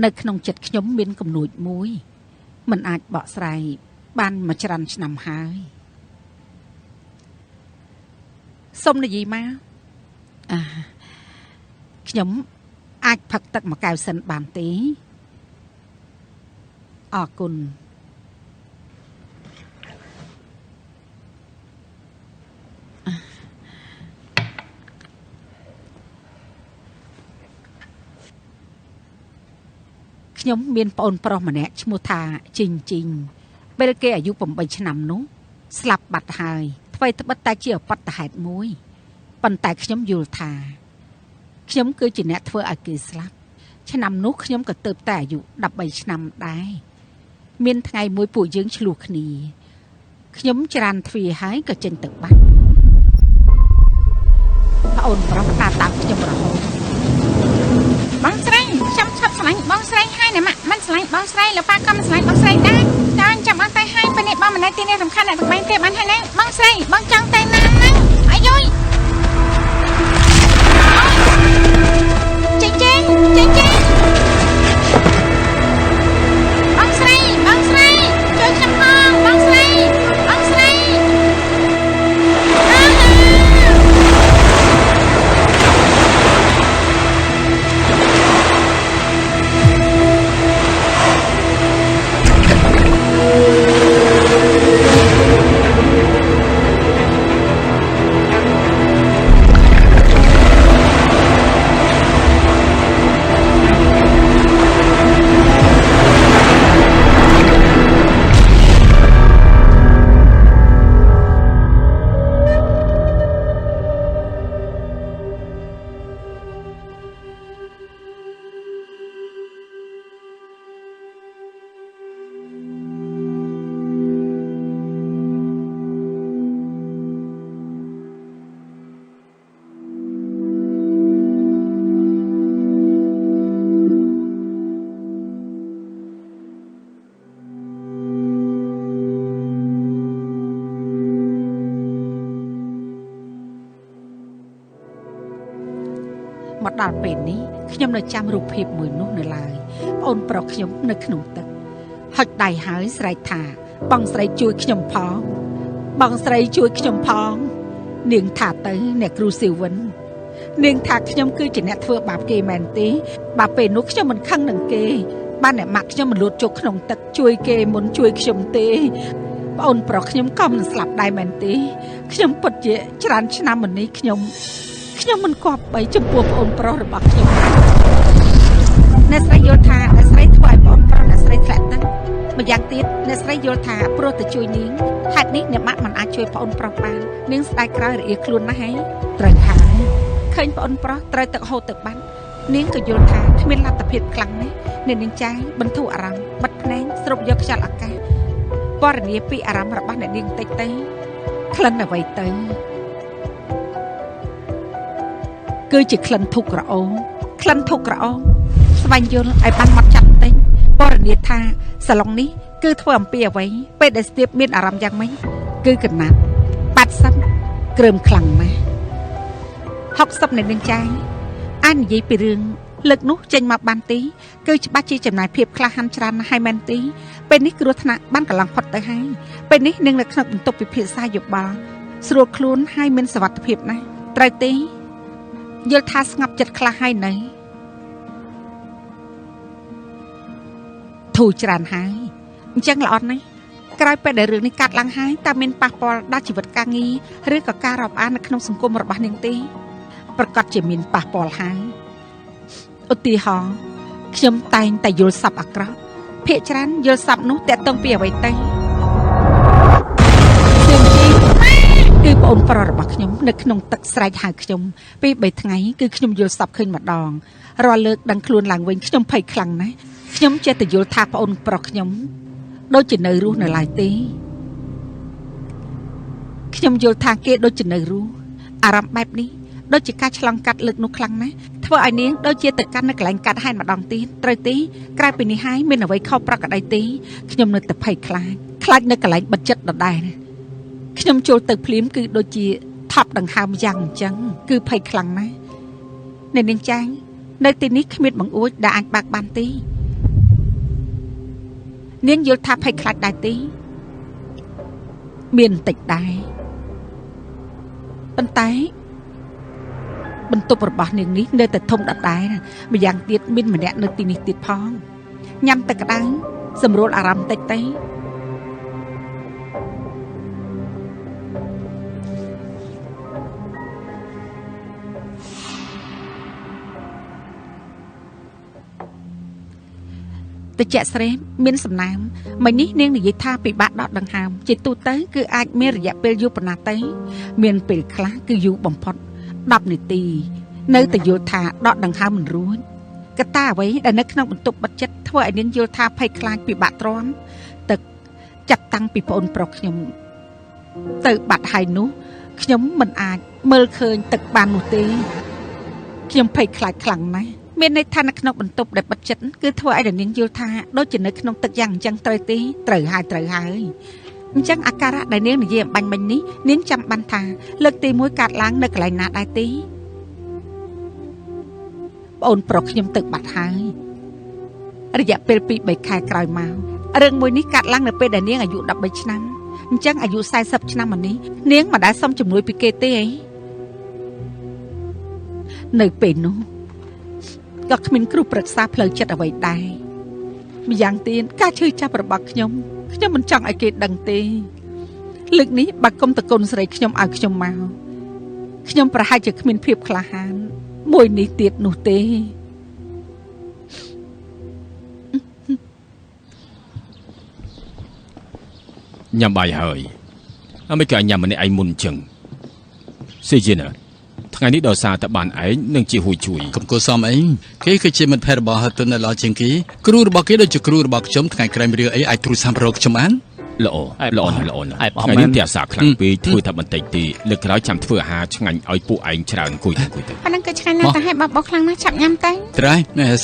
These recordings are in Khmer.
នៅក្នុងចិត្តខ្ញុំមានកំណួចមួយមិនអាចបកស្រាយបានមួយច្រើនឆ្នាំហើយសុំនិយាយមកខ្ញុំអាចផឹកទឹកមួយកែវសិនបានទេអរគុណខ្ញុំមានប្អូនប្រុសម្នាក់ឈ្មោះថាជីងជីងពេលគេអាយុ8ឆ្នាំនោះស្លាប់បាត់ហើយអ្វីត្បិតតែជាឧបទ្ទហេតុមួយប៉ុន្តែខ្ញុំយល់ថាខ្ញុំគឺជាអ្នកធ្វើឲ្យគេស្លាប់ឆ្នាំនោះខ្ញុំក៏ទៅតែអាយុ13ឆ្នាំដែរមានថ្ងៃមួយពួកយើងឆ្លោះគ្នាខ្ញុំច្រានទ្វារហើយក៏ចេញទៅបាត់ប្អូនប្រុសដើរតាមខ្ញុំរហូតបងស្រីខ្ញុំឈប់ស្រឡាញ់បងស្រីហើយណាម៉ាក់មិនស្រឡាញ់បងស្រីលោកប៉ាក៏មិនស្រឡាញ់បងស្រីដែរតែចាំអត់ទៅហើយពេលនេះបងមិននៅទីនេះសំខាន់អ្នកទាំង3ទេបានហើយណាបងស្រីបងចង់ទៅណាហ្នឹងអាយុយចេញចេញបងស្រីជួយខ្ញុំផងបងស្រីមកដល់ពេលនេះខ្ញុំនៅចាំរូបភាពមួយនោះនៅឡើយប្អូនប្រុសខ្ញុំនៅក្នុងទឹកហុចដៃហើយស្រែកថាបងស្រីជួយខ្ញុំផងបងស្រីជួយខ្ញុំផងនាងថាទៅអ្នកគ្រូស៊ីវិននាងថាខ្ញុំគឺជាអ្នកធ្វើបាបគេមែនទេបើពេលនោះខ្ញុំមិនខឹងនឹងគេបានអ្នកម៉ាក់ខ្ញុំមិនលូតចូលក្នុងទឹកជួយគេមុនជួយខ្ញុំទេប្អូនប្រុសខ្ញុំក៏មិនស្លាប់ដែរមែនទេខ្ញុំពិតជាច្រើនឆ្នាំមកនេះខ្ញុំមិនគប្បីចំពោះប្អូនប្រុសរបស់ខ្ញុំអ្នកស្រីយល់ថាអ្នកស្រីធ្វើឲ្យប្អូនប្រុសអ្នកស្រីធ្លាក់ទឹកម្យ៉ាងទៀតអ្នកស្រីយល់ថាព្រោះតែជួយនាងហេតុនេះអ្នកម៉ាក់មិនអាចជួយប្អូនប្រុសបាននាងស្ដាយក្រោយរអៀខ្លួនណាស់ហើយត្រូវហើយឃើញប្អូនប្រុសត្រូវទឹកហូរទឹកបាត់នាងក៏យល់ថាគ្មានលទ្ធភាពខ្លាំងណាស់នាងចាយបន្ធូរអារម្មណ៍បិទភ្នែកស្រូបយកខ្យល់អាកាសពណ៌នាពីអារម្មណ៍របស់អ្នកនាងតិចទៅក្លិនអ្វីទៅគឺជាក្លិនធុកក្រអូបស្វែងយល់ឲ្យបានមកចាប់តិចពណ៌នាថាសាឡុងនេះគឺធ្វើអំពីអ្វីពេលដែលស្ទាបមានអារម្មណ៍យ៉ាងម៉េចគឺកណាត់80គ្រើមខ្លាំងណាស់60នៃនឹងចាយអាននិយាយពីរឿងលើកនោះចេញមកបានទីគឺច្បាស់ជាចំណាយភាពក្លាហានច្រើនណាស់ហើយមែនទីពេលនេះគ្រោះថ្នាក់បានកន្លងផុតទៅហើយពេលនេះនឹងនៅក្នុងបន្ទប់ពិភាក្សាយោបល់ស្រួលខ្លួនហើយមានសុវត្ថិភាពណាស់ត្រូវទេយល់ថាស្ងប់ចិត្តខ្លះហើយនៅធូរច្រើនហើយអញ្ចឹងល្អណាស់ក្រោយពេលដែលរឿងនេះកាត់ឡើងហើយតើមានប៉ះពាល់ដល់ជីវិតការងារឬក៏ការរាប់អាននៅក្នុងសង្គមរបស់នាងទេប្រកាសជាមានប៉ះពាល់ហើយឧទាហរណ៍ខ្ញុំតែងតែយល់សប្តិអាក្រក់ភាគច្រើនយល់សប្តិនោះតាក់ទងពីអ្វីទៅគឺប្អូនប្រុសរបស់ខ្ញុំនៅក្នុងទឹកស្រែកហៅខ្ញុំពី3ថ្ងៃគឺខ្ញុំយល់សប្តិឃើញម្ដងរាល់លើកដឹងខ្លួនឡើងវិញខ្ញុំភ័យខ្លាំងណាស់ខ្ញុំចេះតែយល់ថាប្អូនប្រុសខ្ញុំដូចជានៅរស់នៅឡើយទេខ្ញុំយល់ថាគេដូចជានៅរស់អារម្មណ៍បែបនេះដូចជាការឆ្លងកាត់លើកនោះខ្លាំងណាស់ធ្វើឲ្យនាងដូចជាទៅកាន់នៅកន្លែងកាត់ហែនម្ដងទៀតត្រូវទេក្រៅពីនេះហើយមានអ្វីខុសប្រក្រតីទេខ្ញុំនៅតែភ័យខ្លាចនៅកន្លែងបិទចិត្តដដែលខ្ញុំចូលទៅភ្លាមគឺដូចជាថប់ដង្ហើមយ៉ាងអញ្ចឹងគឺភ័យខ្លាំងណាស់អ្នកនាងចាញ់នៅទីនេះគ្មានបង្អួចដែលអាចបើកបានទេ នាងយល់ថាភ័យខ្លាចដែរទេមានបន្តិចដែរប៉ុន្តែបន្ទប់របស់នាងនេះនៅតែធំដដែលម្យ៉ាងទៀតមានម្នាក់នៅទីនេះទៀតផងញ៉ាំទឹកក្តៅសម្រួលអារម្មណ៍តិចទេតិចស្រេមមានសំណាមមិញនេះនាងនិយាយថាពិបាកដកដង្ហើមជាទូទៅគឺអាចមានរយៈពេលយូរប៉ុណ្ណាទៅមានពេលខ្លះគឺយូរបំផុត10នាទីនៅតែយល់ថាដកដង្ហើមមិនរួចកត្តាអ្វីដែលនៅក្នុងបន្ទប់បិទជិតធ្វើឲ្យនាងយល់ថាភ័យខ្លាចពិបាកទ្រាំទឹកចាប់តាំងពីប្អូនប្រុសខ្ញុំទៅបាត់ហើយនោះខ្ញុំមិនអាចមើលឃើញទឹកបាននោះទេខ្ញុំភ័យខ្លាចខ្លាំងណាស់មានន័យថានៅក្នុងបន្ទប់ដែលបិទជិតគឺធ្វើឲ្យនាងយល់ថាដូចជានៅក្នុងទឹកយ៉ាងអញ្ចឹងត្រូវទេត្រូវហើយអញ្ចឹងអាការៈដែលនាងនិយាយអំបញ្ញមិញនេះនាងចាំបានថាលើកទី1កាត់ឡើងនៅកន្លែងណាដែរទេប្អូនប្រុសខ្ញុំទឹកបាត់ហើយរយៈពេល 2-3 ខែក្រោយមករឿងមួយនេះកាត់ឡើងនៅពេលដែលនាងអាយុ13ឆ្នាំអញ្ចឹងអាយុ40ឆ្នាំមកនេះនាងមិនដែលសុំជំនួយពីគេទេនៅពេលនោះក៏គ្មានគ្រូប្រឹក្សាផ្លូវចិត្តអ្វីដែរម្យ៉ាងទៀតការឈឺចាប់របស់ខ្ញុំមិនចង់ឲ្យគេដឹងទេលើកនេះបើគុំតកូនស្រីខ្ញុំឲ្យខ្ញុំមកខ្ញុំប្រហែលជាគ្មានភាពក្លាហានមួយនេះទៀតនោះទេញ៉ាំបាយហើយអមេក៏ញ៉ាំម្នាក់ឯងមុនចឹងស៊ីជីណាថ្ងៃនេះដោយសារតែបានឯងនឹងជាហួយជួយកុំគួរសមអីគេគឺជាមិត្តភ័ក្តិរបស់ហតុនដែលល្អជាងគេគ្រូរបស់គេដូចជាគ្រូរបស់ខ្ញុំថ្ងៃក្រោយរឿងអីអាចទ្រូសាំរកខ្ញុំបានល្អណាស់ថ្ងៃនេះផ្ទះសាខ្លាំងពេកធ្វើតែបន្តិចទេលើកក្រោយចាំធ្វើអាហារឆ្ងាញ់ឲ្យពួកឯងច្រើនអង្គុយទៅប៉ណ្ណឹងក៏ឆ្ងាញ់ណាស់តែឲ្យបបោខ្លាំងណាស់ឆាប់ញ៉ាំទៅត្រៃ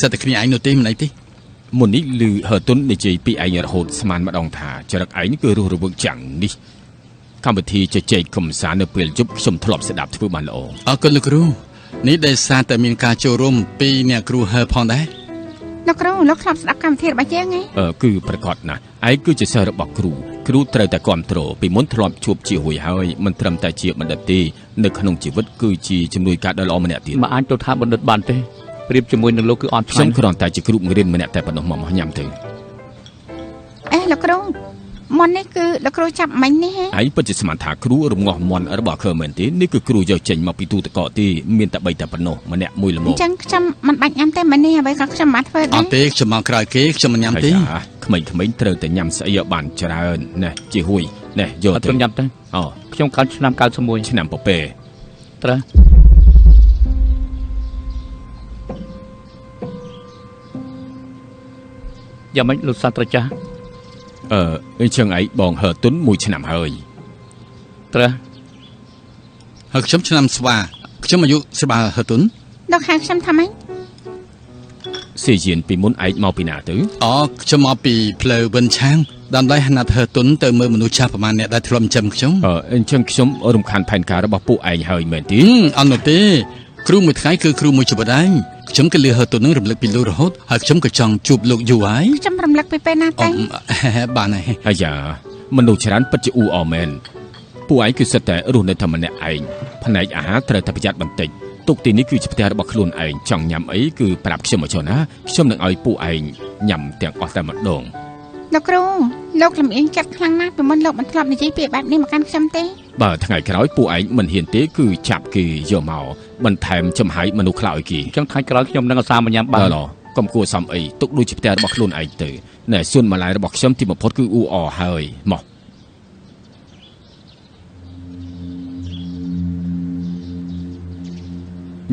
សិតតែគ្នាឯងនោះទេមិនអីទេមុននេះឮហតុននិយាយពីឯងរហូតស្មានម្ដងថាចរិតឯងនេះគឺរស់រវើកយ៉ាងនេះកម្មវិធីជជែកកំសាន្តនៅពេលយប់ខ្ញុំធ្លាប់ស្ដាប់ធ្វើបានល្អអរគុណលោកគ្រូនេះដែលសារតែមានការចូលរួមពីអ្នកគ្រូហើផងដែរលោកគ្រូលោកធ្លាប់ស្ដាប់កម្មវិធីរបស់យើងហ៎គឺប្រកាសណាស់ឯងគឺជាសិស្សរបស់គ្រូត្រូវតែគ្រប់គ្រងពីមុនធ្លាប់ជួបជាហួយហើយមិនត្រឹមតែជាបណ្ឌិតទេនៅក្នុងជីវិតគឺជាជំនួយការដ៏ល្អម្នាក់ទៀតមិនអាចទៅថាបណ្ឌិតបានទេប្រៀបជាមួយនឹងលោកគឺអត់ខ្ញុំគ្រាន់តែជាគ្រូបង្រៀនម្នាក់តែប៉ុណ្ណោះមកញ៉ាំទៅលោកគ្រូមុននេះគឺលោកគ្រូចាប់មិញនេះហ៎ឯងពិតជាស្មានថាគ្រូរងាស់មន់របស់ខើមែនទេនេះគឺគ្រូយកចេញមកពីទូទឹកកកទេមានតែ3តែប៉ុណ្ណោះម្នាក់មួយល្មមអញ្ចឹងខ្ញុំមិនបាច់ញ៉ាំទេមិញនេះអ្វីក៏ខ្ញុំបានធ្វើដែរអត់ទេខ្ញុំមកក្រោយគេខ្ញុំមិនញ៉ាំទេក្មេងៗត្រូវតែញ៉ាំស្អីឲ្យបានច្រើនណាជាហួយនេះយកទៅញ៉ាំទៅខ្ញុំកើតឆ្នាំ91ឆ្នាំពពែត្រូវយ៉ាងម៉េចលោកសាស្ត្រាចារ្យអញ្ចឹងឯងបងហើទុន1ឆ្នាំហើយត្រូវហើយខ្ញុំឆ្នាំស្វាខ្ញុំអាយុស្វាហើទុនលោកហៅខ្ញុំថាម៉េចស៊ីជានពីមុនឯងមកពីណាទៅខ្ញុំមកពីផ្លូវវិនឆាងដើម្បីហណាត់ហើទុនទៅមើលមនុស្សចាស់ប្រហែលអ្នកដែលធ្លាប់ចិញ្ចឹមខ្ញុំអញ្ចឹងខ្ញុំរំខានផែនការរបស់ពួកឯងហើយមែនទេអត់នោះទេគ្រូមួយថ្ងៃគឺគ្រូមួយជីវិតឯងខ្ញុំក៏លឺហើទុននឹងរំលឹកពីលោករហូតហើយខ្ញុំក៏ចង់ជួបលោកយូរហើយខ្ញុំរំលឹកពីពេលណាទៅបានហើយអាយ៉ាមនុស្សច្រើនពិតជាអ៊ូអមែនពួកឯងគឺសិតតែរស់នៅតែម្នាក់ឯងផ្នែកអាហារត្រូវតែប្រយ័ត្នបន្តិចទុកទីនេះគឺជាផ្ទះរបស់ខ្លួនឯងចង់ញ៉ាំអីគឺប្រាប់ខ្ញុំមកចុះណាខ្ញុំនឹងឲ្យពួកឯងញ៉ាំទាំងអស់តែម្ដងលោកគ្រូលោកលំអៀងចិត្តខ្លាំងណាស់ពីមុនលោកមិនធ្លាប់និយាយពាក្យបែបនេះមកកាន់ខ្ញុំទេបើថ្ងៃក្រោយពួកឯងមិនហ៊ានទេគឺចាប់គេយកមកបន្ថែមចំហាយមនុស្សខ្លៅឲ្យគេចឹងថ្ងៃក្រោយខ្ញុំនឹងអាសាមកញ៉ាំបានកុំគួរសំអីទុកដូចជាផ្ទះរបស់ខ្លួនឯងទៅណែសួនបន្លែរបស់ខ្ញុំទីបំផុតគឺអ៊ូអហើយមក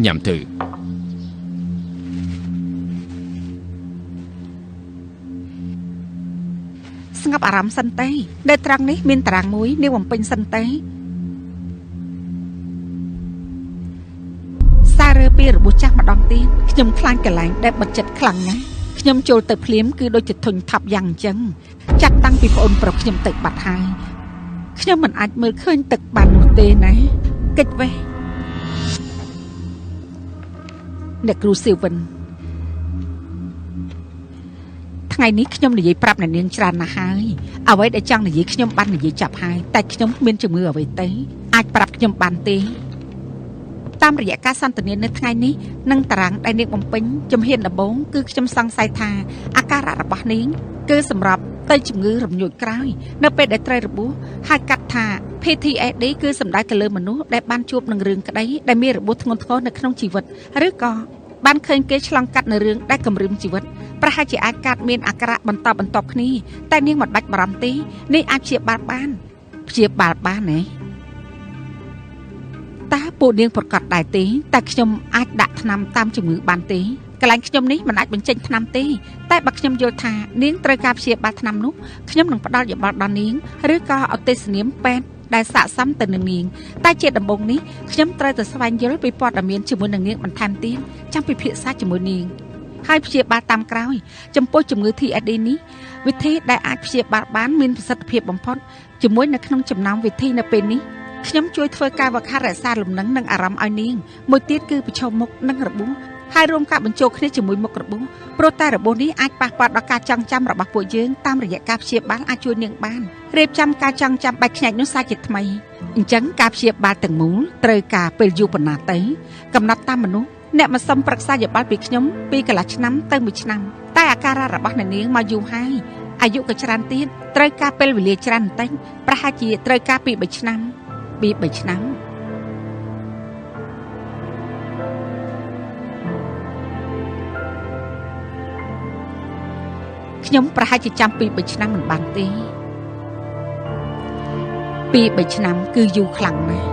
ញ៉ាំទៅស្ងប់អារម្មណ៍សិនទេដែលត្រង់នេះមានតារាងមួយនាងបំពេញសិនទេសាររើពីរបួសចាស់ម្ដងទៀតខ្ញុំខ្លាចកន្លែងដែលបិទចិត្តខ្លាំងណាស់ខ្ញុំចូលទៅភ្លាមគឺដូចជាធុញថាប់យ៉ាងអញ្ចឹងចាត់តាំងពីប្អូនប្រុសខ្ញុំទៅបាត់ហើយខ្ញុំមិនអាចមើលឃើញទឹកបាននោះទេណាកិច្ចវេះអ្នកគ្រូស៊ីវិនថ្ងៃ ថ្ងៃនេះខ្ញុំនិយាយប្រាប់អ្នកនាងច្រើនណាស់ហើយអ្វីដែលចង់និយាយខ្ញុំបាននិយាយចាប់ហើយតែខ្ញុំមានជំងឺអ្វីទេអាចប្រាប់ខ្ញុំបានទេតាមរយៈការសន្ទនានៅថ្ងៃនេះនិងតារាងដែលនាងបំពេញជំហានដំបូងគឺខ្ញុំសង្ស័យថាអាការៈរបស់នាងគឺសម្រាប់ទៅជំងឺរំញោចក្រោយនៅពេលដែលត្រូវរបួសហើយកាត់ថា PTSD គឺសំដៅទៅលើមនុស្សដែលបានជួបនឹងរឿងក្តីដែលមានរបួសធ្ងន់ធ្ងរនៅក្នុងជីវិតឬក៏បានឃើញគេឆ្លងកាត់នៅរឿងដែលគំរាមជីវិតប្រហែលជាអាចកាត់មានអាការៈបន្តគ្នាតែនាងមិនបាច់បារម្ភទេនេះអាចព្យាបាលបានទេតើពួកនាងប្រកាសដែរទេតែខ្ញុំអាចដាក់ថ្នាំតាមជំងឺបានទេកន្លែងខ្ញុំនេះមិនអាចបញ្ចេញថ្នាំទេតែបើខ្ញុំយល់ថានាងត្រូវការព្យាបាលថ្នាំនោះខ្ញុំនឹងផ្ដល់យោបល់ដល់នាងឬក៏អតិសនាមពេទ្យដែលស័ក្តិសមទៅនឹងនាងតែជាដំបូងនេះខ្ញុំត្រូវតែស្វែងយល់ពីព័ត៌មានជាមួយនឹងនាងបន្ថែមទៀតចាំពិភាក្សាជាមួយនាងហើយព្យាបាលតាមក្រោយចំពោះជំងឺ TSD នេះវិធីដែលអាចព្យាបាលបានមានប្រសិទ្ធភាពបំផុតជាមួយនៅក្នុងចំណោមវិធីនៅពេលនេះខ្ញុំជួយធ្វើការវឹកហាត់រក្សាលំនឹងនិងអារម្មណ៍ឲ្យនាងមួយទៀតគឺប្រឈមមុខនឹងរបួសហើយរួមការបញ្ចូលគ្នាជាមួយមុខរបួសព្រោះតែរបួសនេះអាចប៉ះពាល់ដល់ការចងចាំរបស់ពួកយើងតាមរយៈការព្យាបាលអាចជួយនាងបានរៀបចំការចងចាំបែកខ្ញែកនោះសាជាថ្មីអញ្ចឹងការព្យាបាលទាំងមូលត្រូវការពេលយូរប៉ុណ្ណាទៅកំណត់តាមមនុស្សអ្នកមកសុំប្រឹក្សាយោបល់ពីខ្ញុំពីកន្លះឆ្នាំទៅ1ឆ្នាំតែអាការៈរបស់អ្នកនាងមកយូរហើយអាយុក៏ច្រើនទៀតត្រូវការពេលវេលាច្រើនបន្តិចប្រហែលជាត្រូវការពី3ឆ្នាំខ្ញុំប្រហែលជាចាំពី3ឆ្នាំមិនបានទេពី3ឆ្នាំគឺយូរខ្លាំងណាស់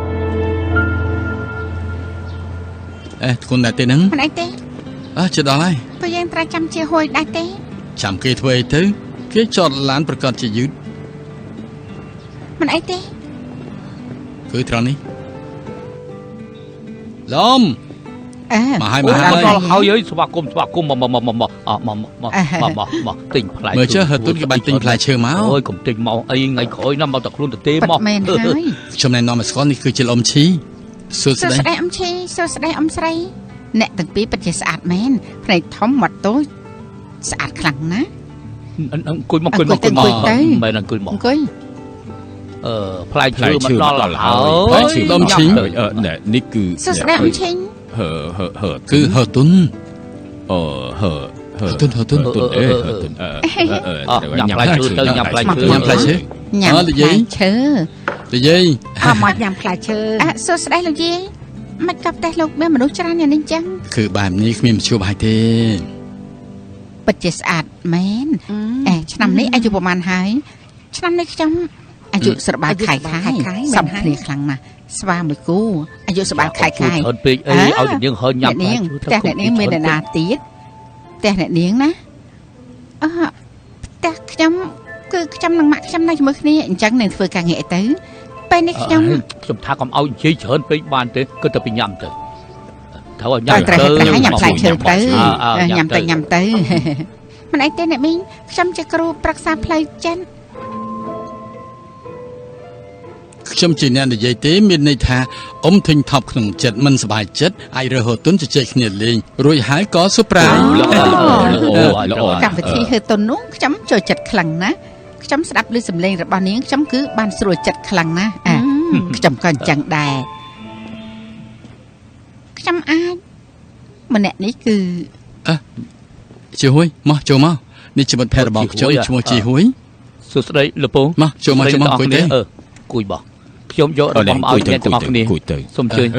គុណដែរទេហ្នឹងមិនអីទេជិតដល់ហើយព្រោះយើងត្រូវចាំជាហួយដែរទេចាំគេធ្វើអីទៅគេចតឡានប្រកាសជាយឺតមិនអីទេគឺត្រង់នេះឡំមកហើយដល់ហើយអើយស្វាគមន៍មកទិញផ្លែមើលចុះហឺទុនគេបានទិញផ្លែឈើមកអូយកុំទិញមកអីថ្ងៃក្រោយណាមកតែខ្លួនទៅទេមកមែនហើយខ្ញុំណែនាំឲ្យស្គាល់នេះគឺជាអ៊ំឈីសួស្ដីអ៊ំឈីសួស្ដីអ៊ំស្រីអ្នកទាំងពីរពិតជាស្អាតមែនភ្នែកធំមាត់តូចស្អាតខ្លាំងណាស់អង្គុយមកមែនអង្គុយមកផ្លែឈើមកដល់ហើយផ្លែឈើអ៊ំឈីនេះគឺសួស្ដីអ៊ំឈីគឺហឺទុនទុនញ៉ាំផ្លែឈើទៅញ៉ាំផ្លែឈើញ៉ាំផ្លែឈើនិយាយឈើនិយាយមកញ៉ាំផ្លែឈើសួស្ដីលោកយាយមិនកាប់ផ្ទះលោកមានមនុស្សច្រើនយ៉ាងនេះចឹងគឺបែបនេះគ្មានមធ្យោបាយទេពិតជាស្អាតមែនឆ្នាំនេះអាយុប្រហែលហើយឆ្នាំនេះខ្ញុំអាយុស្របាលខែសំគ្នាខ្លាំងណាស់ស្វាមួយគូអាយុស្របាលខែអត់ពេកអីឲ្យនាងហើញ៉ាំផ្លែឈើផ្ទះអ្នកនាងមានអ្នកណាទៀតផ្ទះអ្នកនាងណាផ្ទះខ្ញុំគឺខ្ញុំនិងម៉ាក់ខ្ញុំនៅជាមួយគ្នាអញ្ចឹងនឹងធ្វើការងារអីទៅពេលនេះខ្ញុំថាកុំឲ្យនិយាយច្រើនពេកបានទេគិតតែពីញ៉ាំទៅត្រូវឲ្យញ៉ាំទៅញ៉ាំផ្លែឈើទៅញ៉ាំទៅមិនអីទេអ្នកមីងខ្ញុំជាគ្រូប្រឹក្សាផ្លូវចិនខ្ញុំជាអ្នកនិយាយទេមានន័យថាអ៊ំធុញថប់ក្នុងចិត្តមិនសប្បាយចិត្តអាចរើហឺទុនជជែកគ្នាលេងរួចហើយក៏ស៊ឺប្រៃកម្មវិធីហឺទុននោះខ្ញុំចូលចិត្តខ្លាំងណាស់ខ្ញុំស្ដាប់ឮសំឡេងរបស់នាងខ្ញុំគឺបានស្រួលចិត្តខ្លាំងណាស់ខ្ញុំក៏អញ្ចឹងដែរខ្ញុំអាចម្នាក់នេះគឺជីហួយមកចូលមកនេះជាមិត្តភក្តិរបស់ខ្ញុំឈ្មោះជីហួយសួស្ដីលោកពូមកចូលមកគួយទេគួយបោះខ្ញុំយករបស់មកឲ្យអ្នកទាំងអស់គ្នាសូមអញ្ជើញ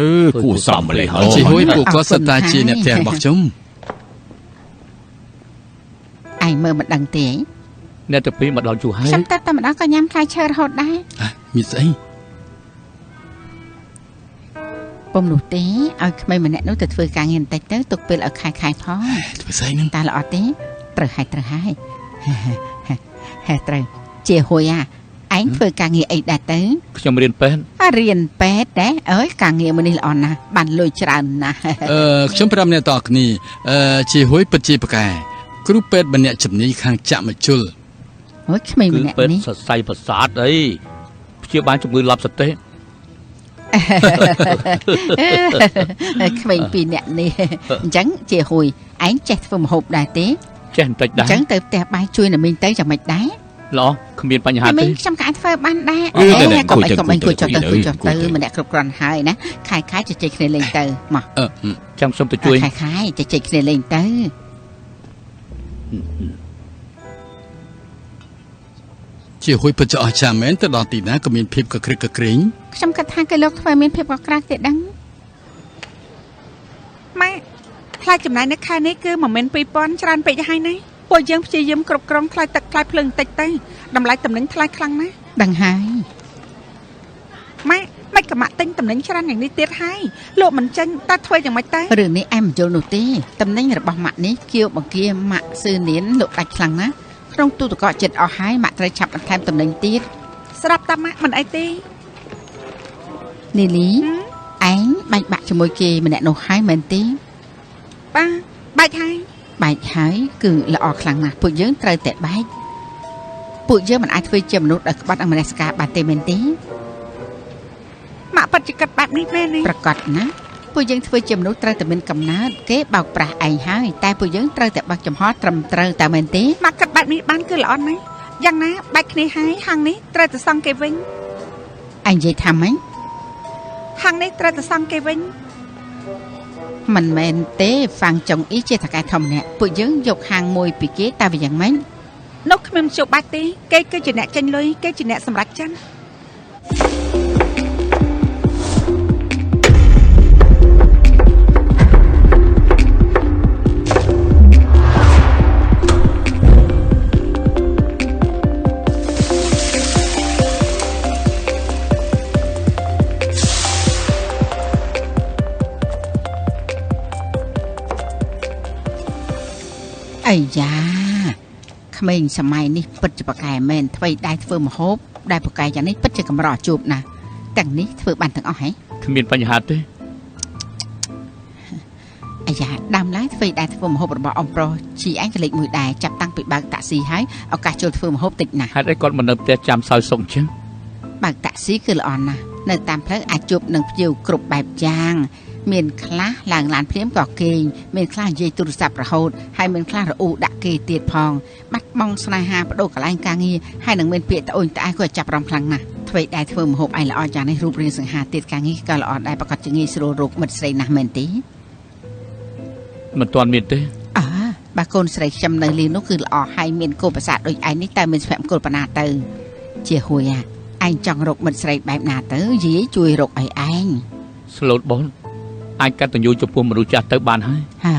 គួសមម្លេះហើយជីហួយពួកគាត់សិតតាជាអ្នកផ្ទះរបស់ខ្ញុំឯងមើលមិនដឹងទេអ្នកទៅពីមកដល់ជួរហើយខ្ញុំតែម្ដងក៏ញ៉ាំផ្លែឈើរហូតដែរមានស្អីពុំនោះទេឲ្យក្មេងម្នាក់នោះទៅធ្វើការងារបន្តិចទៅទុកពេលឲ្យខែផងធ្វើស្អីនឹងតែល្អទេត្រូវហើយត្រូវជាហួយឯងធ្វើការងារអីដែរទៅខ្ញុំរៀនពេទ្យដែរអើយការងារមួយនេះល្អណាស់បានលុយច្រើនណាស់ខ្ញុំប្រាប់អ្នកតគ្នាជាហួយពិតជាប្រកែគ្រូពេទ្យម្នាក់ជំនាញខាងចាក់មជុលអូយក្មេងម្នាក់នេះសរសៃប្រសាទអីព្យាបាលជំងឺឡប់សតិក្មេងពីរនាក់នេះអញ្ចឹងជាហួយឯងចេះធ្វើម្ហូបដែរទេ ចេះបន្តិចដែរ អញ្ចឹងទៅផ្ទះបាយជួយណាមីងទៅចាំមិនដែរ ល្អគ្មានបញ្ហា មី ទេ ងខ្ញុំក៏អាចធ្វើបានដែរ អឺ កុំអីកុំអី គួ គួ យ យ ចុ ចុ ះ ះ ទៅ ទៅគួយចុះ គួ ទៅ យទៅ ម្នាក់គ្រប់គ្រាន់ហើយណាខែជជែកគ្នាលេងទៅមក ចាំខ្ញុំទៅជួយ ខែជជែកគ្នាលេងទៅ ជាហួយពិតជាអស្ចារ្យមែនទៅដល់ទីណាក៏មានភាពកក្រឹកកក្រែង ខ្ញុំគិតថាគេលោកធ្វើមានភាពកក្រាស់ទេដឹង ម៉ែថ្លៃចំណាយនៅខែនេះគឺ12000ច្រើនពេកហើយណាពួកយើងព្យាយាមគ្រប់គ្រងថ្លៃទឹកថ្លៃភ្លើងតិចទៅតម្លៃតំណែងថ្លៃខ្លាំងណាស់ ដឹងហើយ ម៉ែមិនក៏ម៉ាក់ទិញតំណែងច្រើនយ៉ាងនេះទៀតហើយលោកមិនចាញ់តើធ្វើយ៉ាងម៉េចទៅ រឿងនេះអែមមិនយល់នោះទេតំណែងរបស់ម៉ាក់នេះគៀវបង្គាម៉ាក់សឺនៀនលោកដាច់ខ្លាំងណាស់ក្នុងទូទឹកកកចិត្តអស់ហើយម៉ាក់ត្រូវឆាប់បន្ថែមតំណែងទៀត ស្រាប់តាម៉ាក់មិនអីទេ នីលីឯងបែកបាក់ជាមួយគេម្នាក់នោះហើយមែនទេ ប៉ាបាច់ហើយ បែកហើយគឺល្អខ្លាំងណាស់ពួកយើងត្រូវតែបែកពួកយើងមិនអាចធ្វើជាមនុស្សដែលក្បត់អមនសិការបានទេមែនទេ ម៉ាក់ប៉ាត់ជាកាត់បែបនេះមែនទេ ប្រកាសណាពួកយើងធ្វើជាមនុស្សត្រូវតែមានកំណើតគេបោកប្រាស់ឯងហើយតែពួកយើងត្រូវតែបើកចំហត្រឹមត្រូវតែមែនទេ ម៉ាក់កាត់បែបនេះបានគឺល្អណាស់យ៉ាងណាបែកគ្នាហើយហាងនេះត្រូវតែសង់គេវិញ ឯងនិយាយថាម៉េច ហាងនេះត្រូវតែសង់គេវិញ មិនមែនទេហ្វាំងចុងអ៊ីជាតកែធំម្នាក់ពួកយើងយកហាងមួយពីគេតែវាយ៉ាងម៉េច នោះគ្មានជួបបាច់ទេគេគឺជាអ្នកចាញ់លុយគេជាអ្នកសម្រេចចិន អាយ៉ាក្មេងសម័យនេះពិតជាប្រកែមែនថ្មីដែរធ្វើម្ហូបដែលប្រកែយ៉ាងនេះពិតជាកម្រជួបណាស់ទាំងនេះធ្វើបានទាំងអស់ហ៎ គ្មានបញ្ហាទេ អាយ៉ាដើមឡើយធ្វើដែរធ្វើម្ហូបរបស់អំប្រុសជីឯងក៏លេខមួយដែរចាប់តាំងពីបើកតាក់ស៊ីហើយឱកាសចូលធ្វើម្ហូបតិចណាស់ ហេតុអីគាត់មិននៅផ្ទះចាំសោយសុកអញ្ចឹង បើកតាក់ស៊ីគឺល្អណាស់នៅតាមផ្លូវអាចជួបនឹងភ្ញៀវគ្រប់បែបយ៉ាងមានខ្លះឡើងឡានភ្លាមក៏គេងមានខ្លះនិយាយទូរស័ព្ទរហូតហើយមានខ្លះរអ៊ូដាក់គេទៀតផងបាត់បង់ស្នេហាបដូរកន្លែងការងារហើយនឹងមានពាក្យត្អូញត្អែក៏ចាប់អារម្មណ៍ខ្លាំងណាស់ធ្វើដែរធ្វើម្ហូបឯងល្អយ៉ាងនេះរូបរាងសង្ហាទៀតការងារក៏ល្អដែរប្រកាសជាងាយស្រួលរកមិត្តស្រីណាស់មែនទេ មិនទាន់មានទេ អើបើកូនស្រីខ្ញុំនៅលីនោះគឺល្អហើយមានគោលប្រសាទដូចឯងនេះតែមានស្វែងគោលបណ្ណាទៅជាហួយឯងចង់រកមិត្តស្រីបែបណាទៅយាយជួយរកឲ្យឯង ស្លូតបងអាចកតញ្ញូចំពោះមនុស្សចាស់ទៅបានហើយ ហា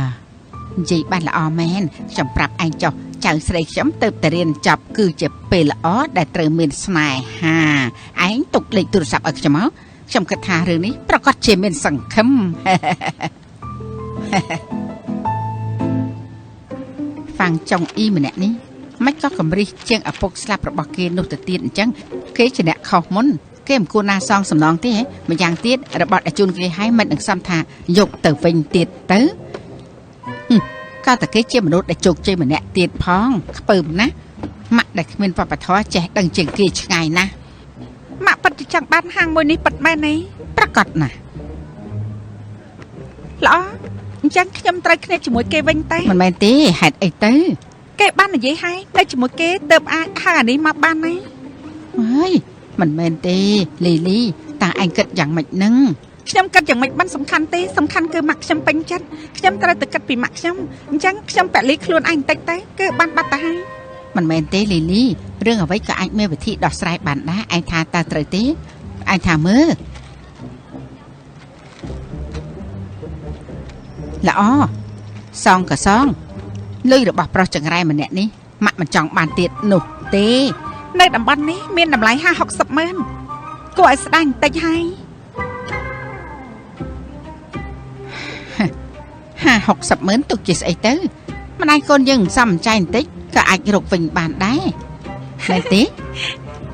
និយាយបានល្អមែនខ្ញុំប្រាប់ឯងចុះចៅស្រីខ្ញុំទៅតែរៀនចប់គឺជាពេលល្អដែលត្រូវមានស្នេហាឯងទុកលេខទូរស័ព្ទឲ្យខ្ញុំមកខ្ញុំគិតថារឿងនេះប្រកាសជាមានសង្ឃឹម ហ្វាំងចុងអ៊ីម្នាក់នេះមិនក៏កំរិះជាងឪពុកស្លាប់របស់គេនោះទៅទៀតអញ្ចឹងគេជាអ្នកខុសមុនគេមិនគួរណាសងសំណងទេម្យ៉ាងទៀតរបស់ដែលជូនគេឲ្យមិននឹងសំថាយកទៅវិញទៀតទៅក៏តែគេជាមនុស្សដែលជោគជ័យម្នាក់ទៀតផងខ្ពើមណាស់ម៉ាក់ដែលគ្មានវប្បធម៌ចេះដឹងជាងគេឆ្ងាយណាស់ ម៉ាក់ប៉ាត់ជាចង់បានហាងមួយនេះប៉ាត់មែនទេ ប្រកាសណាស់ ល្អអញ្ចឹងខ្ញុំត្រូវគ្នាជាមួយគេវិញតែ មិនមែនទេហេតុអីទៅ គេបាននិយាយឲ្យនៅជាមួយគេទៅអាចហៅអានេះមកបានទេ អើយមិនមែនទេលីលីតើឯងគិតយ៉ាងម៉េចនឹង ខ្ញុំគិតយ៉ាងម៉េចបានសំខាន់ទេសំខាន់គឺម៉ាក់ខ្ញុំពេញចិត្តខ្ញុំត្រូវតែគិតពីម៉ាក់ខ្ញុំអញ្ចឹងខ្ញុំពលីខ្លួនឯងបន្តិចទៅគឺបានបាត់ទៅហើយ មិនមែនទេលីលីរឿងអ្វីក៏អាចមានវិធីដោះស្រាយបានដែរឯងថាតើត្រូវទេឯងថាមើលល្អសងក៏សងលុយរបស់ប្រុសចង្រៃម្នាក់នេះម៉ាក់មិនចង់បានទៀតនោះទេ នៅតំបន់នេះមានតម្លៃ50-60ម៉ឺនគួរឲ្យស្ដាយបន្តិចហើយ 50-60ម៉ឺនទុកជាស្អីទៅម្ដាយកូនយើងសំចៃបន្តិចក៏អាចរកវិញបានដែរមែនទេ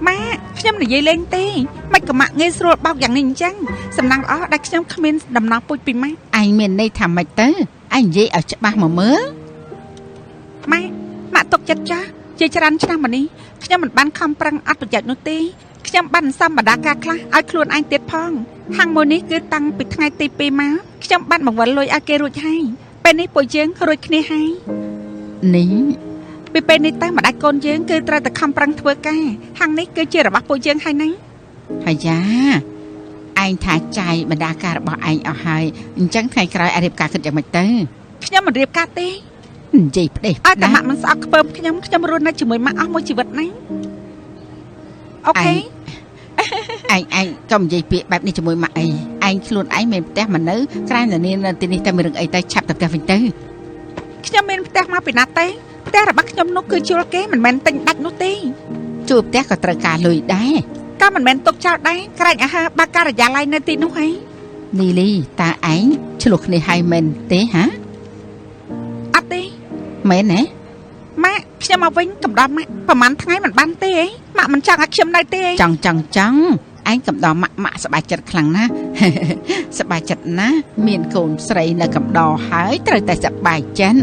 ម៉ាក់ខ្ញុំនិយាយលេងទេមិនក៏ម៉ាក់ងាយស្រួលបោកយ៉ាងនេះអញ្ចឹងសំណាងល្អដែលខ្ញុំគ្មានដំណោះពុជពីម៉ាក់ ឯងមានន័យថាម៉េចទៅឯងនិយាយឲ្យច្បាស់មកមើល ម៉ាក់ទុកចិត្តចាស់ជាច្រើនឆ្នាំមកនេះខ្ញុំមិនបានខំប្រឹងអត់ប្រយោជន៍នោះទេខ្ញុំបានសំបដាការខ្លះឲ្យខ្លួនឯងទៀតផងហាងមួយនេះគឺតាំងពីថ្ងៃទី2មកខ្ញុំបានបង្វិលលុយឲ្យគេរួចហើយពេលនេះពួកយើងរួចគ្នាហើយ នេះ ពីពេលនេះតែម្ដាច់កូនយើងគឺត្រូវតែខំប្រឹងធ្វើការហាងនេះគឺជារបស់ពួកយើងហើយណា ហើយយ៉ាឯងថាចាយបណ្ដាការរបស់ឯងអស់ហើយអញ្ចឹងថ្ងៃក្រោយឯងរៀបការគិតយ៉ាងម៉េចទៅ ខ្ញុំមិនរៀបការទេ និយាយផ្ដេស ឲ្យតែម៉ាក់មិនស្អប់ខ្ពើមខ្ញុំរស់នៅជាមួយម៉ាក់អស់មួយជីវិតណាអូខេ ឯងកុំនិយាយពាក្យបែបនេះជាមួយម៉ាក់អីឯងខ្លួនឯងមានផ្ទះមកនៅក្រែងតែនាងនៅទីនេះតែមានរឿងអីទៅឆាប់ទៅផ្ទះវិញទៅ ខ្ញុំមានផ្ទះមកពីណាទេផ្ទះរបស់ខ្ញុំនោះគឺជួលគេមិនមែនទិញដាច់នោះទេ ជួលផ្ទះក៏ត្រូវការលុយដែរ ក៏មិនមែនទុកចោលដែរក្រែងអាហារបើការិយាល័យនៅទីនោះហើយ នីលីតើឯងឆ្លោះគ្នាហើយមែនទេហា អត់ទេ មែនទេ ម៉ាក់ខ្ញុំមកវិញកំដរម៉ាក់ប្រហែលថ្ងៃមិនបានទេអីម៉ាក់មិនចង់ឲ្យខ្ញុំនៅទេអី ចង់ឯងកំដរម៉ាក់សប្បាយចិត្តខ្លាំងណាស់ សប្បាយចិត្តណាស់មានកូនស្រីនៅកំដរហើយត្រូវតែសប្បាយចិត្ត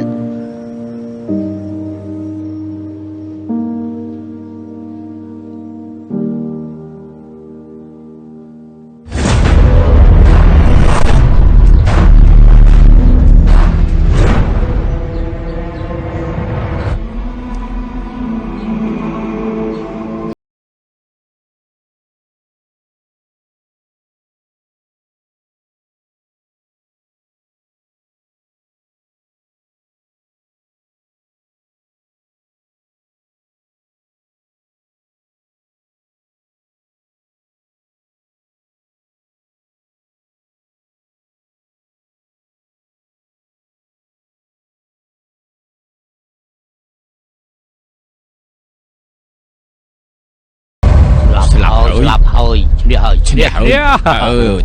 ស្លាប់ហើយឈ្នះហើយ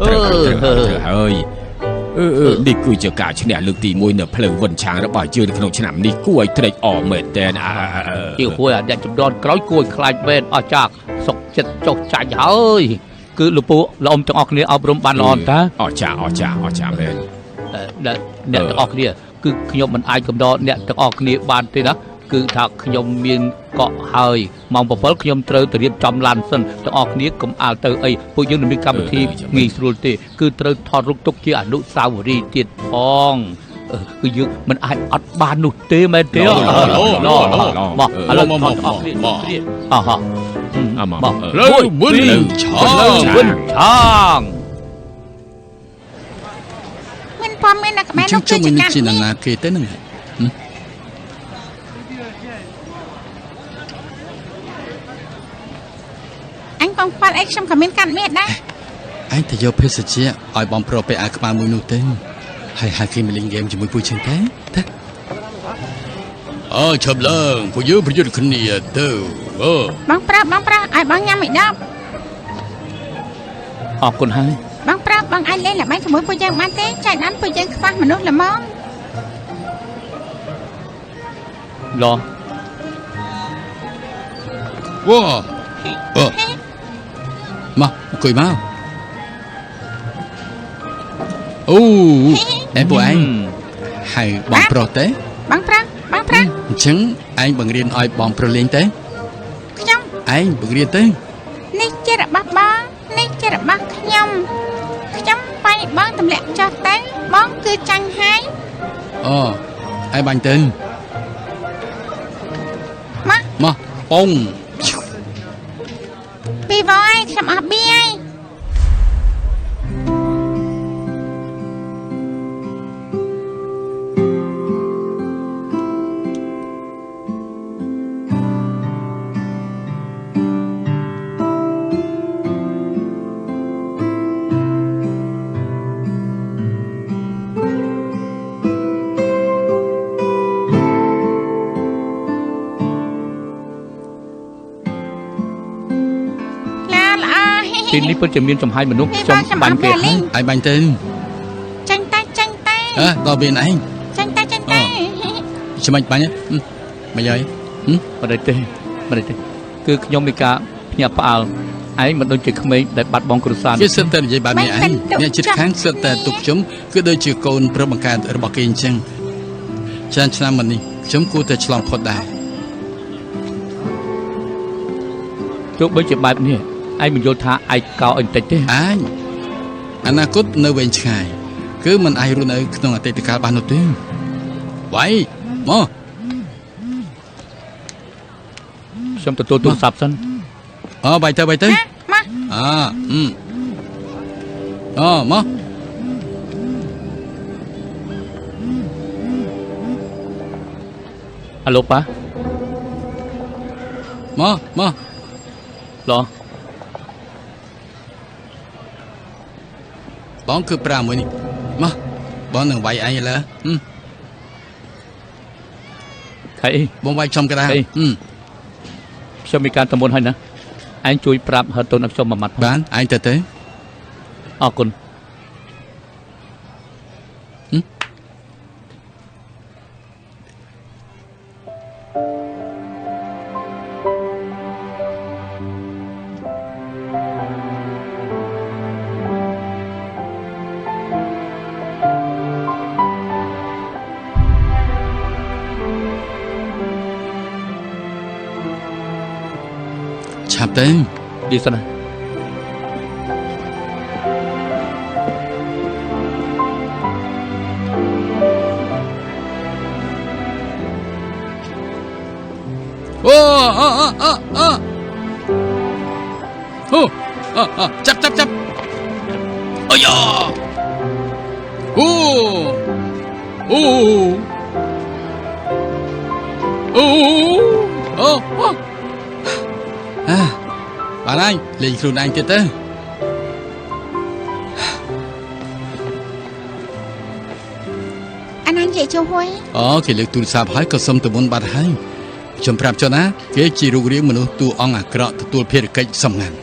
ត្រូវហើយនេះគឺជាការឈ្នះលើកទី1នៅផ្លូវវិនឆាងរបស់យើងនៅក្នុងឆ្នាំនេះគួរឲ្យត្រេកអរមែនតើ ជាហួយអាអ្នកចំនួនក្រោយគួរខ្លាចមែនអស់ចាក់សុកចិត្តចុះចាញ់ហើយគឺលោកពូលោកអ៊ំទាំងអស់គ្នាអប់រំបានល្អតា អចាមែន អ្នកទាំងអស់គ្នាគឺខ្ញុំមិនអាចកំដរអ្នកទាំងអស់គ្នាបានទេណាគឺថាខ្ញុំមានកក់ហើយម៉ោង7ខ្ញុំត្រូវទៅរៀបចំឡានសិនទាំងអស់គ្នាកុំអាលទៅអីពួកយើងនឹងមានកម្មវិធីងាយស្រួលទេគឺត្រូវថតរូបទុកជាអនុស្សាវរីយ៍ទៀតផងគឺយើងមិនអាចអត់បាននោះទេមែនទេមកឥឡូវថតអស់គ្នាអហមកលើវិនឆាង មានពំមានណាក្បែរនោះគឺជាការជាណាគេទៅនឹងអញបងខ្វល់អីខ្ញុំក៏មានកាត់មានដែរអញទៅយកភេសជ្ជៈឲ្យបងប្រុសไปអាក្បាលមួយនោះទេហើយគេមកលេងហ្គេមជាមួយពួកយើងទេអូឈប់ឡើងពួកយើងប្រយុទ្ធគ្នាទៅបងប្រាប់ឲ្យបងញ៉ាំមិនដល់អរគុណហើយ បងប្រាប់បងអាចលេងល្បែងជាមួយពួកយើងបានទេចែកដានពួកយើងខ្វះមនុស្សល្មមឡោះវ៉ាមកអង្គុយមកអូអែពួកឯងហើយបងប្រុសទេបងប្រាប់អញ្ចឹងឯងបង្រៀនឲ្យបងប្រុសលេងទេខ្ញុំឯងបង្រៀនទេនេះជារបស់បងនេះជារបស់ខ្ញុំបាយបងទម្លាក់ចោះទៅបងគឺចាញ់ហើយអូឯងបាញ់ទៅមកអងពីវ៉ៃខ្ញុំអត់បៀហើយ ទីនេះពិតជាមានចំហាយមនុស្សខ្ញុំបាញ់គេហើយឯងបាញ់ទៅចាញ់តែដល់មានឯងចាញ់តែឆ្មាញ់បាញ់មិនយាយមិនទេគឺខ្ញុំមានការភ្ញាក់ផ្អើលឯងមិនដូចជាក្មេងដែលបាត់បង់គ្រួសារគេសិតតែនិយាយបែបនេះឯងអ្នកជិតខាងសិតតែទុកខ្ញុំគឺដូចជាកូនប្រុសបង្កើតរបស់គេអញ្ចឹងច្រើនឆ្នាំមកនេះខ្ញុំគួរតែឆ្លងផុតដែរទោះបីជាបែបនេះឯងមិនយល់ថាឯងកោអញតិចទេអញអនាគតនៅវែងឆ្ងាយគឺមិនអាចរស់នៅក្នុងអតីតកាលបាននោះទេវ៉ៃមក ខ្ញុំទទួលទូរស័ព្ទសិន បាយទៅ មក មក អាឡូប៉ា មក ឡោះ បងគឺប្រាមួយនេះមកបងនឹងវាយឯងឥឡូវ ខៃ បងវាយចំកដាល ខ្ញុំមានការតំមុនហើយណាឯងជួយប្រាប់ហឺតុនឲ្យខ្ញុំមួយម៉ាត់ផង បានឯងទៅ អរគុណ ឆាប់ទៅ ឌីសិនណា អូចាប់អាយ៉ាអូបានហើយលេងខ្លួនឯងទៀតទៅ អាណានិយាយចូលហួយ គេលើកទូរស័ព្ទហើយក៏សុំទៅមុនបាត់ហើយខ្ញុំប្រាប់ចុះណាគេជារូបរាងមនុស្សតួអង្គអាក្រក់ទទួលភារកិច្ចសំខាន់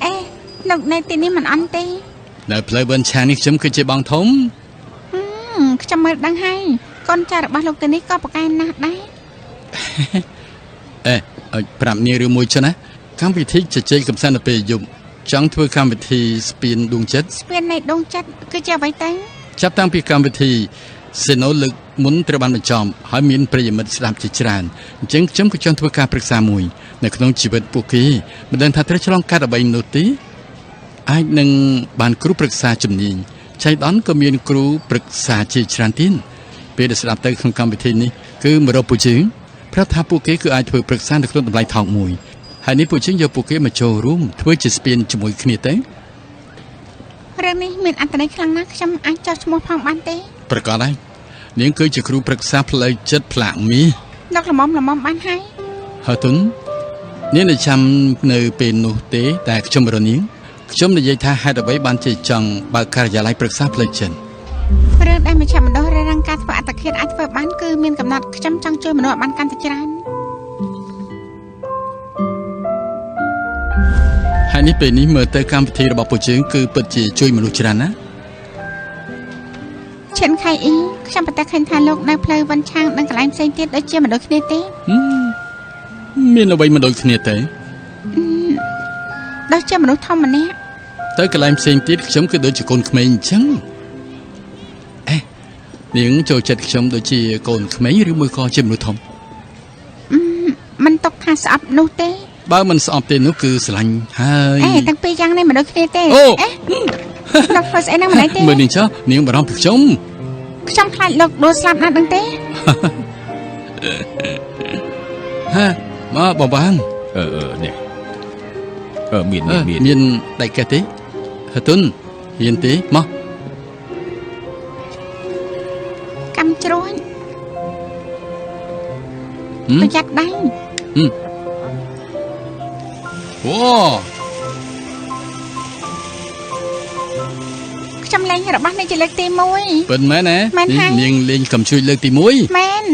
អេលោកនៅទីនេះមិនអន់ទេ នៅផ្លូវប៊ិនឆានេះខ្ញុំគឺជាបងធំ ខ្ញុំមើលដឹងហើយកូនចាស់របស់លោកទីនេះក៏ប្រកែកណាស់ដែរ ឲ្យប្រាប់នាងរឿងមួយចុះណាកម្មវិធីជជែកកំសាន្តនៅពេលយប់ចង់ធ្វើកម្មវិធីស្ពានដួងចិត្ត ស្ពាននៃដងចិត្តគឺជាអ្វីទៅ ចាប់តាំងពីកម្មវិធីសេណូលើកមុនត្រូវបានបញ្ចប់ហើយមានប្រិយមិត្តស្ដាប់ជាច្រើនអញ្ចឹងខ្ញុំក៏ចង់ធ្វើការប្រឹក្សាមួយនៅក្នុងជីវិតពួកគេមិនដឹងថាត្រូវឆ្លងកាត់អ្វីនោះទេអាចនឹងបានគ្រូប្រឹក្សាជំនាញចៃដន្យក៏មានគ្រូប្រឹក្សាជាច្រើនទៀតពេលដែលស្ដាប់ទៅក្នុងកម្មវិធីនេះគឺ100ពួកយើងប្រាប់ថាពួកគេគឺអាចធ្វើប្រឹក្សានៅក្នុងតម្លៃថោកមួយហើយនេះពួកយើងយកពួកគេមកចូលរួមធ្វើជាស្ពានជាមួយគ្នាទៅ រឿងនេះមានអត្ថន័យខ្លាំងណាស់ខ្ញុំអាចចោះឈ្មោះផងបានទេ ប្រកាសហើយនាងគឺជាគ្រូប្រឹក្សាផ្លូវចិត្តផ្លាកមាស លោកល្មមបានហើយ ហើយទុននាងនៅចាំនៅពេលនោះទេតែខ្ញុំរនាងខ្ញុំនិយាយថាហេតុអ្វីបានជាចង់បើកការិយាល័យប្រឹក្សាផ្លូវចិត្ត រឿងដែលមជ្ឈមណ្ឌលរាងការធ្វើអត្តឃាតអាចធ្វើបានគឺមានកំណត់ខ្ញុំចង់ជួយមនុស្សបានកាន់តែច្រើន ហើយនេះពេលនេះមើលទៅកម្មវិធីរបស់ពួកយើងគឺពិតជាជួយមនុស្សច្រើនណា ឈិនខៃអ៊ីខ្ញុំប្រទះឃើញថាលោកនៅផ្លូវវ៉ាន់ឆាងនិងកន្លែងផ្សេងទៀតដូចជាមនុស្សគ្នាទេ មានអ្វីមិនដូចគ្នាទេ ដូចជាមនុស្សធំម្នាក់ ទៅកន្លែងផ្សេងទៀតខ្ញុំគឺដូចជាកូនក្មេងអញ្ចឹងនាងចូលចិត្តខ្ញុំដូចជាកូនក្មេងឬមួយក៏ជាមនុស្សធំ មិនຕົកថាស្អប់នោះទេ បើមិនស្អប់ទេនោះគឺស្រឡាញ់ហើយ ទាំងពីរយ៉ាងនេះមិនដូចគ្នាទេ លោកធ្វើស្អីហ្នឹងមិនទេ មើលនាងចុះនាងបារម្ភពីខ្ញុំ ខ្ញុំខ្លាចលោកដួលស្លាប់ណាស់ហ្នឹងទេ មកបងបាន នេះមាន មានដៃកេះទេហទុនហ៊ានទេមក កម្មជ្រួញប្រយ័ត្នដៃ អូ ខ្ញុំលេងរបស់នេះជាលើកទី1 ពិនមែនណា មែនហើយ នាងលេងកំជួយលើកទី1 មែន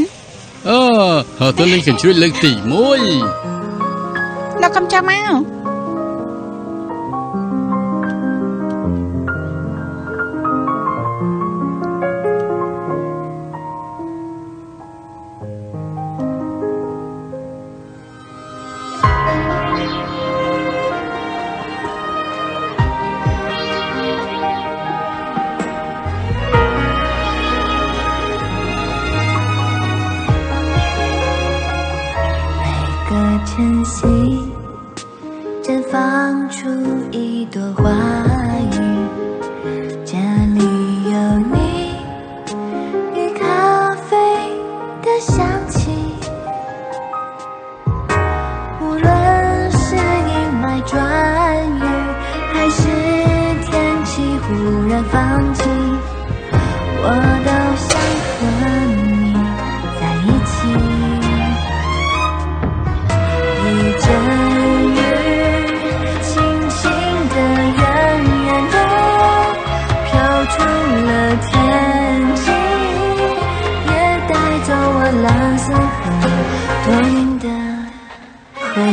ហទុនលេងកំជួយលើកទី1 លោកកំចាំមក 晨曦绽放出一朵花语，家里有你与咖啡的香气，我都想和你在一起。一阵雨轻轻地远远地飘出了天际，也带走我蓝色和多云的回忆。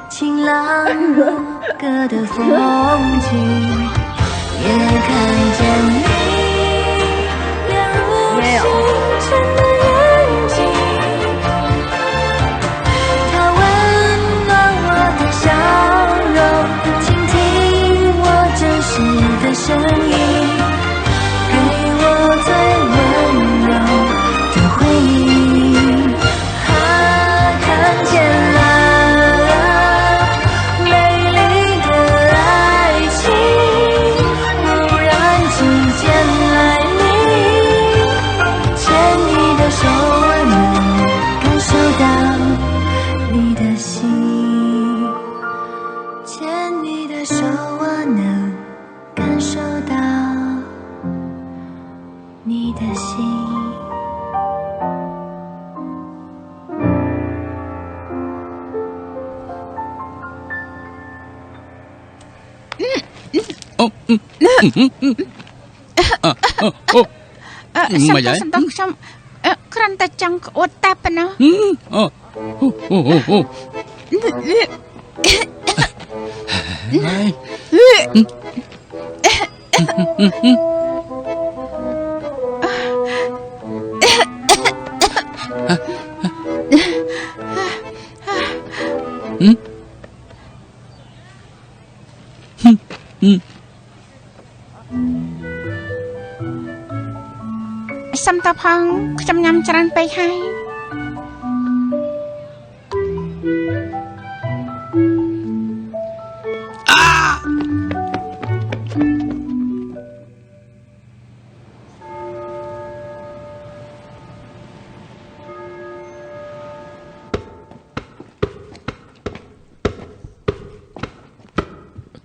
晴朗如歌的风景，也看见你亮如星辰的眼睛，它温暖我的笑容，倾听我真实的声音，给我最温柔的回忆。看见了សំដៅខ្ញុំគ្រាន់តែចង់ក្អួតតែប៉ុណ្ណោះសំតផងខ្ញុំញ៉ាំច្រើនពេកហើយ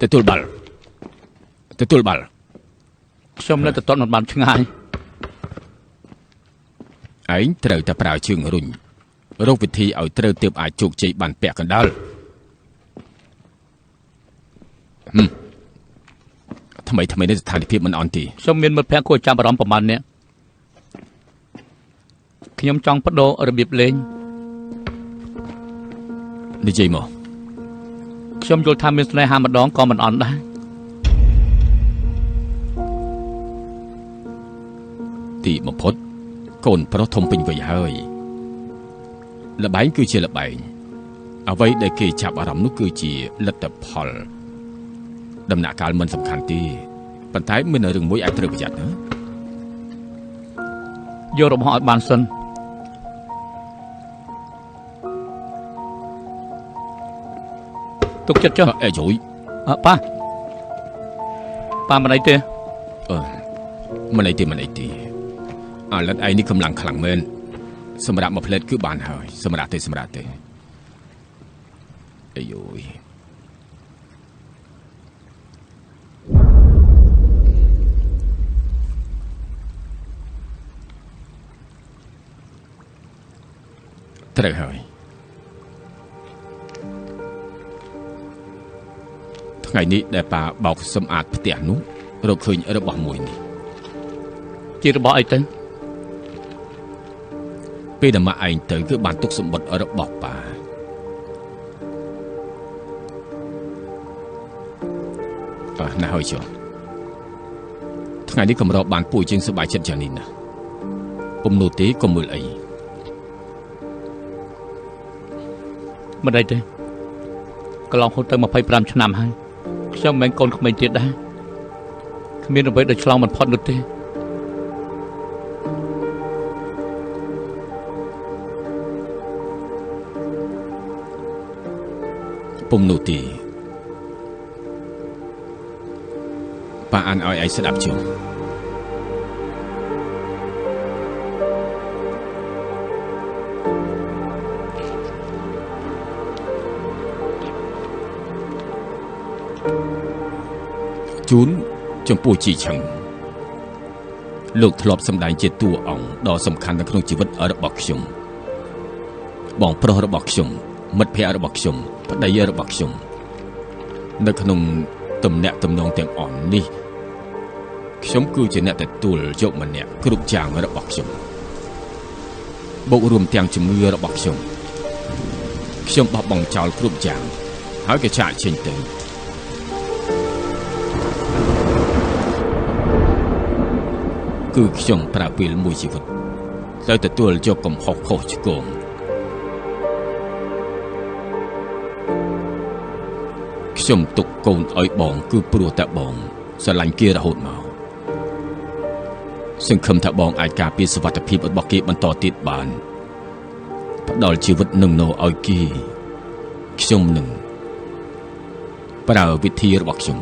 ទទួលបាល់ខ្ញុំនៅទៅតន់មិនបានឆ្ងាយឯងត្រូវតែប្រើជើងរុញរកវិធីឲ្យត្រូវទើបអាចជោគជ័យបានពាក់កណ្ដាលថ្មីនេះស្ថានភាពមិនអន់ទេខ្ញុំមានមិត្តភក្តិគួរចាប់អារម្មណ៍ប្រហែលនាក់ខ្ញុំចង់បដូររបៀបលេងនិយាយមកខ្ញុំយល់ថាមានស្នេហាម្ដងក៏មិនអន់ដែរទីបំផុតកូនប្រុសធំពេញវ័យហើយល្បែងគឺជាល្បែងអ្វីដែលគេចាប់អារម្មណ៍នោះគឺជាលទ្ធផលដំណាក់កាលមិនសំខាន់ទេប៉ុន្តែមានរឿងមួយអាចត្រូវប្រយ័ត្នណាយករបស់ឲ្យបានសិនទុកចិត្តចុះអេយយប៉ាមិនអីទេមិនអីទេអាលិតឯនេះកម្លាំងខ្លាំងមែនសម្រាប់មួយផ្លែតគឺបានហើយសម្រាប់ទេអាយយត្រូវហើយថ្ងៃនេះដែលប៉ាបោកសម្អាតផ្ទះនោះរកឃើញរបស់មួយនេះជារបស់អីទៅពេលដែលម៉ាក់ឯងទៅគឺបានទុកសម្បត្តិរបស់ប៉ាណាស់ហើយចុះថ្ងៃនេះកម្របានពួយជាងសប្បាយចិត្តយ៉ាងនេះណាពុំនោះទេកុំមើលអីមិនអីទេកន្លងហូតទៅ25ឆ្នាំហើយខ្ញុំមិនមែនកូនក្មេងទៀតដែរគ្មានអ្វីដែលឆ្លងមិនផុតនោះទេពុំនោះទេប៉ាអានឲ្យឯងស្ដាប់ចុះ ជូនចំពោះជីឆឹងលោកធ្លាប់សម្ដែងជាតួអង្គដ៏សំខាន់នៅក្នុងជីវិតរបស់ខ្ញុំបងប្រុសរបស់ខ្ញុំមិត្តភ័ក្តិរបស់ខ្ញុំប្តីរបស់ខ្ញុំនៅក្នុងទំនាក់ទំនងទាំងអស់នេះខ្ញុំគឺជាអ្នកទទួលយកម្នាក់គ្រប់យ៉ាងរបស់ខ្ញុំបូករួមទាំងជំងឺរបស់ខ្ញុំបោះបង់ចោលគ្រប់យ៉ាងហើយក៏ចាកចេញទៅគឺខ្ញុំប្រើពេលមួយជីវិតទៅទទួលយកកំហុសខុសឆ្គងខ្ញុំទុកកូនឲ្យបងគឺព្រោះតែបងស្រឡាញ់គេរហូតមកសង្ឃឹមថាបងអាចការពារសុវត្ថិភាពរបស់គេបន្តទៀតបានផ្ដល់ជីវិតនឹងនៅឲ្យគេខ្ញុំនឹងប្រើវិធីរបស់ខ្ញុំ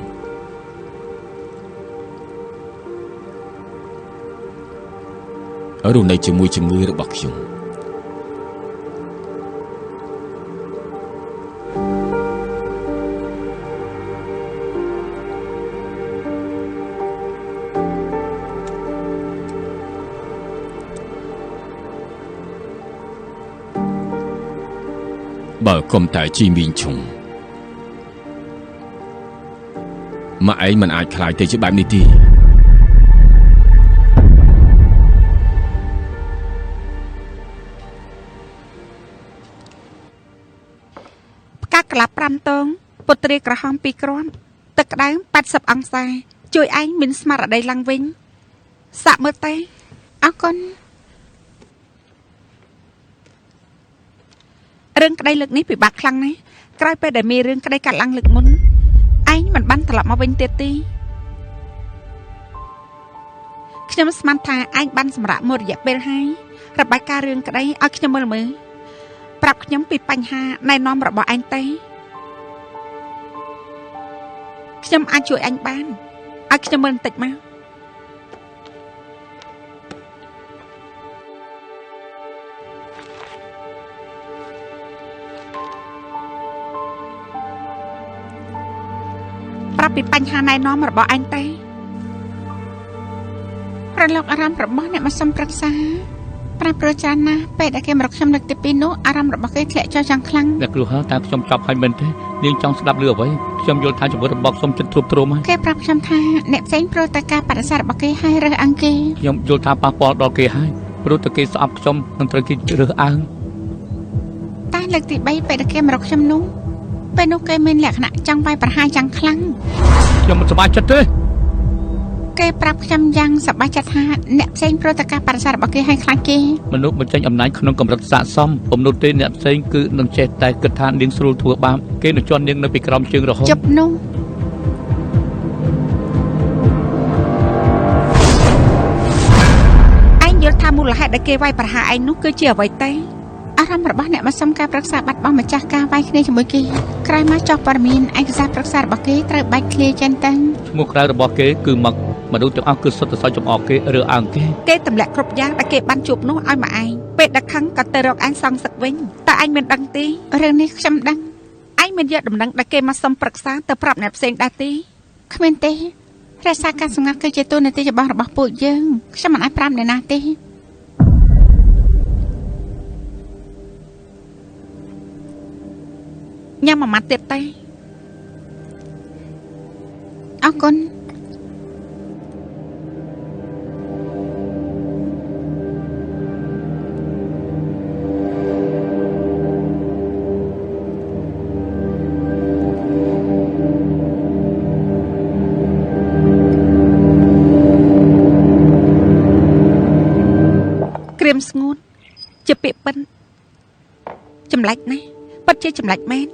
រស់នៅជាមួយជំងឺរបស់ខ្ញុំបើកុំតែជីមីងឈុងម៉ាក់ឯងមិនអាចខ្លាចទៅជាបែបនេះទេផ្កាកក្លាប់5តងពុត្រីក្រហម2គ្រាប់ទឹកក្តៅ80អង្សាជួយឯងមានស្មារតីឡើងវិញសាក់មើលទេអរគុណរឿងក្តីលើកនេះពិបាកខ្លាំងណាស់ក្រោយពេលដែលមានរឿងក្តីកាត់ឡើងលើកមុនឯងមិនបានត្រឡប់មកវិញទៀតទេខ្ញុំស្មានថាឯងបានសម្រាប់មួយរយៈពេលហើយរបាយការណ៍រឿងក្តីឲ្យខ្ញុំមើលប្រាប់ខ្ញុំពីបញ្ហាណែនាំរបស់ឯងទេខ្ញុំអាចជួយឯងបានឲ្យខ្ញុំមើលបន្តិចមកប្រាប់ពីបញ្ហាណែនាំរបស់ឯងទេប្រឡងអារម្មណ៍របស់អ្នកមកសុំប្រឹក្សាប្រាប់ប្រចារណាពេលដែលគេមករកខ្ញុំលើកទី2នោះអារម្មណ៍របស់គេធ្លាក់ចុះយ៉ាងខ្លាំងអ្នកគ្រូហើតើខ្ញុំចប់ហើយមែនទេនាងចង់ស្ដាប់ឮអ្វីខ្ញុំយល់ថាជីវិតរបស់ខ្ញុំចិត្តទ្រុបទ្រោមហើយគេប្រាប់ខ្ញុំថាអ្នកផ្សេងព្រោះតែការបដិសេធរបស់គេហើយរើសអើងគេខ្ញុំយល់ថាប៉ះពាល់ដល់គេហើយព្រោះតែគេស្អប់ខ្ញុំនឹងត្រូវគេរើសអើងតែលើកទី3ពេលដែលគេមករកខ្ញុំនោះពេលនោះគេមានលក្ខណៈចង់វាយប្រហារយ៉ាងខ្លាំងខ្ញុំមិនសប្បាយចិត្តទេគេប្រាប់ខ្ញុំយ៉ាងសប្បាយចិត្តថាអ្នកផ្សេងព្រោះតែការបដិសេធរបស់គេឲ្យខ្លាំងគេមនុស្សបញ្ចេញអំណាចក្នុងកម្រិតស័ក្តិសមបំណុលទេអ្នកផ្សេងគឺនឹងចេះតែគិតថានាងស្រួលធ្វើបាបគេនឹងជន់នាងនៅពីក្រោមជើងរហូតជប់នោះឯងយល់ថាមូលហេតុដែលគេវាយប្រហារឯងនោះគឺជាអ្វីទេអារម្មណ៍របស់អ្នកមកសុំការប្រឹក្សាបាត់បង់ម្ចាស់ការវាយគ្នាជាមួយគេក្រោយមកចោះព័ត៌មានឯកសារប្រឹក្សារបស់គេត្រូវបែកឃ្លាចេញទៅឈ្មោះក្រៅរបស់គេគឺមកមនុស្សទាំងអស់គឺសុទ្ធតែសើចចំអកគេរើអើងគេទម្លាក់គ្រប់យ៉ាងដែលគេបានជួបនោះឲ្យមកឯងពេលដឹកខឹងក៏ទៅរកឯងសងសឹកវិញតើឯងមានដឹងទេរឿងនេះខ្ញុំដឹងឯងមានយកដំណឹងដែលគេមកសុំប្រឹក្សាទៅប្រាប់អ្នកផ្សេងដែរទេគ្មានទេរក្សាការសម្ងាត់គឺជាតួនាទីចម្បងរបស់ពួកយើងខ្ញុំមិនអាចប្រាប់អ្នកណាទេញ៉ាំមួយម៉ាត់ទៀតទេអរគុណក្រៀមស្ងួតជាពាក្យប៉ិនចម្លែកណាស់ពិតជាចម្លែកមែន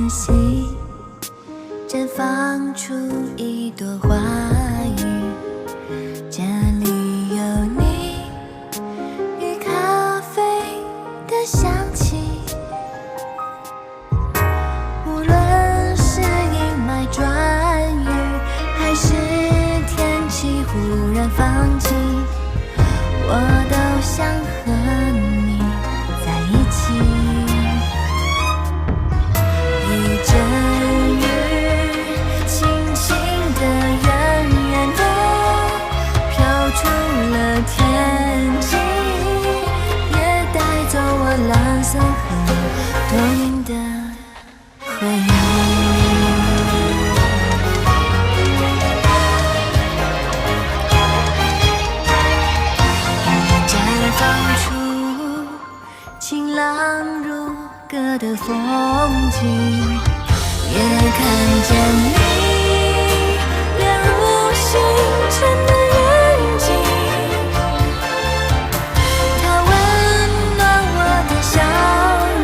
隙，绽放出一朵花语。这里有你与咖啡的香气，无论是阴霾转雨，还是天气忽然放晴，我都想和你在一起。一阵雨轻轻地远远地飘出了天际，也带走我蓝色和多云的回忆。绽放出晴朗如歌的风景，也看见你亮如星辰的眼睛，它温暖我的笑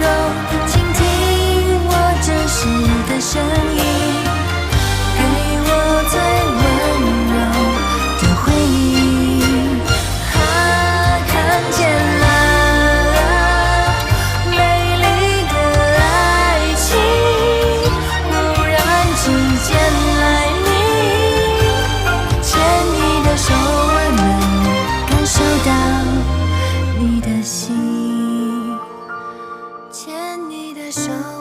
容，倾听我真实的声音，给我最温柔的回应。看见了美丽的爱情，忽然之间来临，牵你的手，我能感受到你的心，牵你的手。